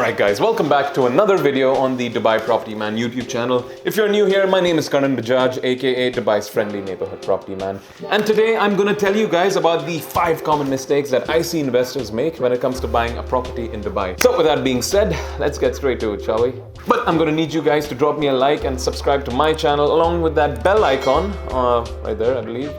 Alright guys, welcome back to another video on the Dubai Propertyman YouTube channel. If you're new here, my name is Karan Bajaj, aka Dubai's friendly neighborhood property man. And today I'm gonna tell you guys about the 5 common mistakes that I see investors make when it comes to buying a property in Dubai. So with that being said, let's get straight to it, shall we? But I'm gonna need you guys to drop me a like and subscribe to my channel along with that bell icon, right there I believe.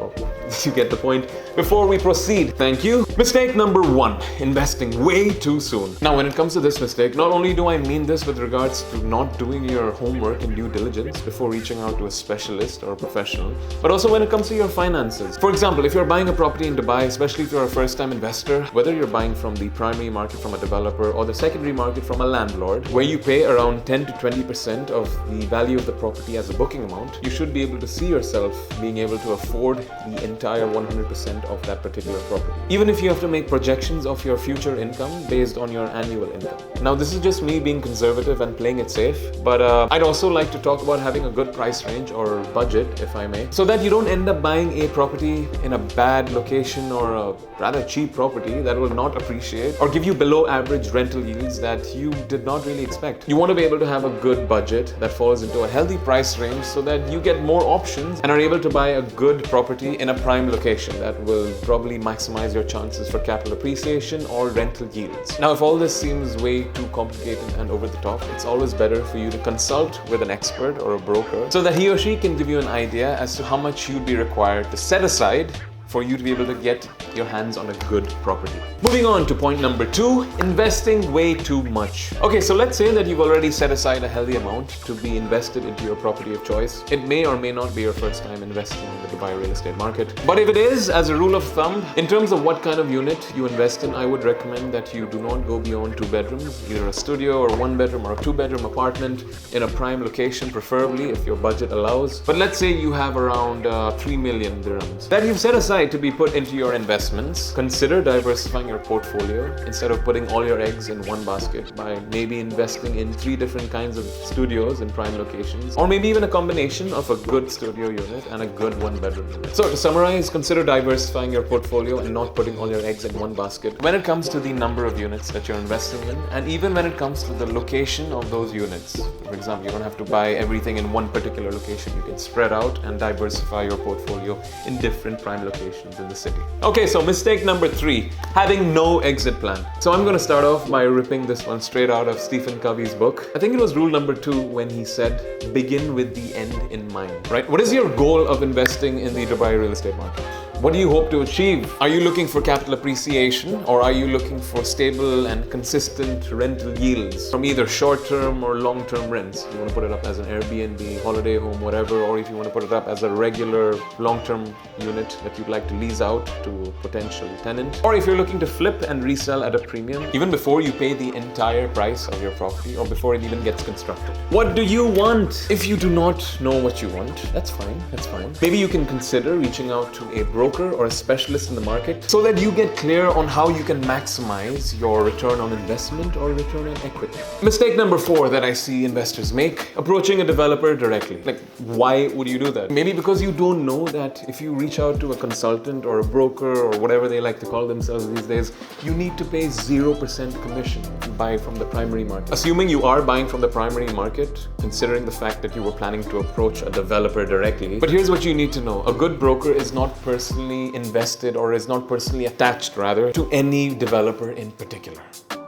You get the point. Before we proceed, thank you. Mistake number 1, investing way too soon. Now when it comes to this mistake, not only do I mean this with regards to not doing your homework and due diligence before reaching out to a specialist or a professional, but also when it comes to your finances. For example, if you're buying a property in Dubai, especially if you're a first-time investor, whether you're buying from the primary market from a developer or the secondary market from a landlord, where you pay around 10 to 20% of the value of the property as a booking amount, you should be able to see yourself being able to afford the entire 100% of that particular property, even if you have to make projections of your future income based on your annual income. Now this is just me being conservative and playing it safe, but I'd also like to talk about having a good price range or budget, if I may, so that you don't end up buying a property in a bad location or a rather cheap property that will not appreciate or give you below average rental yields that you did not really expect. You want to be able to have a good budget that falls into a healthy price range so that you get more options and are able to buy a good property in a prime location that will probably maximize your chances for capital appreciation or rental yields. Now, if all this seems way too complicated and over the top, it's always better for you to consult with an expert or a broker so that he or she can give you an idea as to how much you'd be required to set aside for you to be able to get your hands on a good property. Moving on to point number 2, investing way too much. Okay, so let's say that you've already set aside a healthy amount to be invested into your property of choice. It may or may not be your first time investing in the Dubai real estate market. But if it is, as a rule of thumb, in terms of what kind of unit you invest in, I would recommend that you do not go beyond 2 bedrooms, either a studio or 1 bedroom or a 2 bedroom apartment in a prime location, preferably if your budget allows. But let's say you have around 3 million dirhams that you've set aside to be put into your investments. Consider diversifying your portfolio instead of putting all your eggs in one basket by maybe investing in 3 different kinds of studios in prime locations, or maybe even a combination of a good studio unit and a good 1 bedroom unit. So to summarize, consider diversifying your portfolio and not putting all your eggs in one basket when it comes to the number of units that you're investing in, and even when it comes to the location of those units. For example, you don't have to buy everything in one particular location. You can spread out and diversify your portfolio in different prime locations in the city. Okay, so mistake number 3, having no exit plan. So I'm going to start off by ripping this one straight out of Stephen Covey's book. I think it was rule number 2 when he said, begin with the end in mind, right? What is your goal of investing in the Dubai real estate market? What do you hope to achieve? Are you looking for capital appreciation, or are you looking for stable and consistent rental yields from either short-term or long-term rents? You want to put it up as an Airbnb, holiday home, whatever, or if you want to put it up as a regular long-term unit that you'd like to lease out to a potential tenant, or if you're looking to flip and resell at a premium, even before you pay the entire price of your property or before it even gets constructed. What do you want? If you do not know what you want, that's fine, that's fine. Maybe you can consider reaching out to a broker or a specialist in the market so that you get clear on how you can maximize your return on investment or return on equity. Mistake number 4 that I see investors make, approaching a developer directly. Like, why would you do that? Maybe because you don't know that if you reach out to a consultant or a broker or whatever they like to call themselves these days, you need to pay 0% commission if you buy from the primary market. Assuming you are buying from the primary market, considering the fact that you were planning to approach a developer directly. But here's what you need to know. A good broker is not personally invested, or is not personally attached rather, to any developer in particular,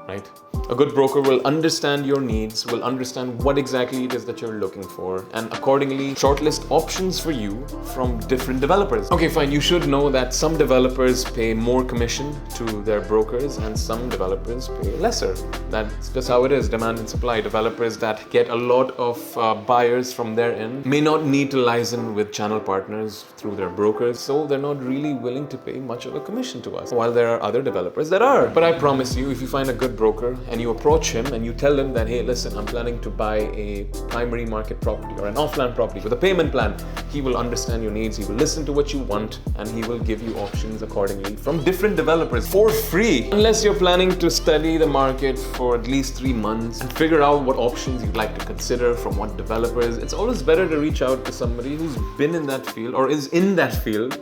right? A good broker will understand your needs, will understand what exactly it is that you're looking for, and accordingly shortlist options for you from different developers. Okay, fine, you should know that some developers pay more commission to their brokers and some developers pay lesser. That's just how it is, demand and supply. Developers that get a lot of buyers from their end may not need to liaison with channel partners through their brokers, so they're not really willing to pay much of a commission to us, while there are other developers that are. But I promise you, if you find a good broker and you approach him and you tell him that, hey, listen, I'm planning to buy a primary market property or an off-land property with a payment plan, he will understand your needs, he will listen to what you want, and he will give you options accordingly from different developers for free. Unless you're planning to study the market for at least 3 months and figure out what options you'd like to consider from what developers, it's always better to reach out to somebody who's been in that field or is in that field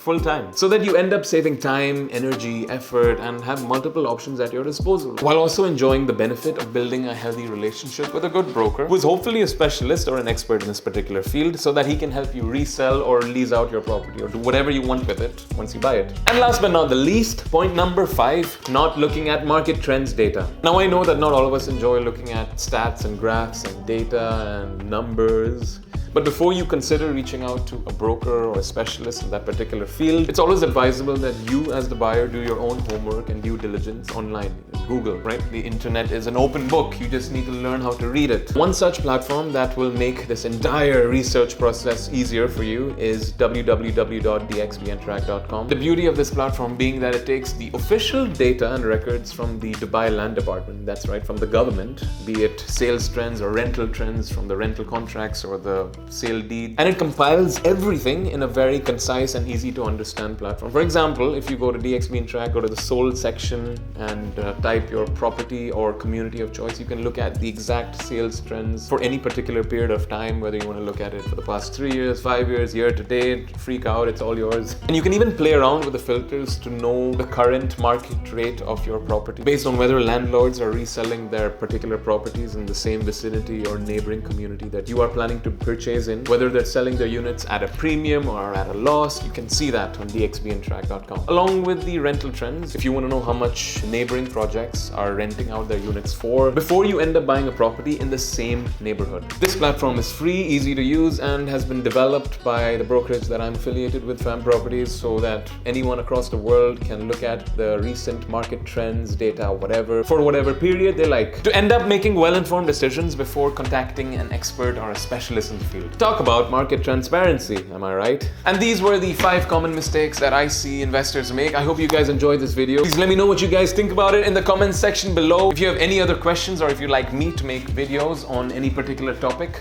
full time, so that you end up saving time, energy, effort, and have multiple options at your disposal, while also enjoying the benefit of building a healthy relationship with a good broker who is hopefully a specialist or an expert in this particular field, so that he can help you resell or lease out your property or do whatever you want with it once you buy it. And last but not the least, point number 5, not looking at market trends data. Now I know that not all of us enjoy looking at stats and graphs and data and numbers, but before you consider reaching out to a broker or a specialist in that particular field, it's always advisable that you as the buyer do your own homework and due diligence online. Google, right? The internet is an open book. You just need to learn how to read it. One such platform that will make this entire research process easier for you is www.dxbntrack.com. The beauty of this platform being that it takes the official data and records from the Dubai Land Department, that's right, from the government, be it sales trends or rental trends from the rental contracts or the sale deed, and it compiles everything in a very concise and easy to understand platform. For example, if you go to DXBnTrack, go to the sold section and type your property or community of choice, you can look at the exact sales trends for any particular period of time, whether you want to look at it for the past 3 years, 5 years, year to date, freak out, it's all yours. And you can even play around with the filters to know the current market rate of your property based on whether landlords are reselling their particular properties in the same vicinity or neighboring community that you are planning to purchase in, whether they're selling their units at a premium or at a loss. You can see that on dxbntrack.com. Along with the rental trends, if you want to know how much neighboring projects are renting out their units for before you end up buying a property in the same neighborhood. This platform is free, easy to use, and has been developed by the brokerage that I'm affiliated with, Fam Properties, so that anyone across the world can look at the recent market trends, data, whatever, for whatever period they like, to end up making well-informed decisions before contacting an expert or a specialist in the field. Talk about market transparency, am I right? And these were the 5 common mistakes that I see investors make. I hope you guys enjoyed this video. Please let me know what you guys think about it in the comment section below. If you have any other questions, or if you'd like me to make videos on any particular topic,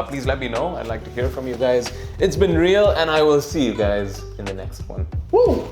please let me know. I'd like to hear from you guys. It's been real, and I will see you guys in the next one. Woo!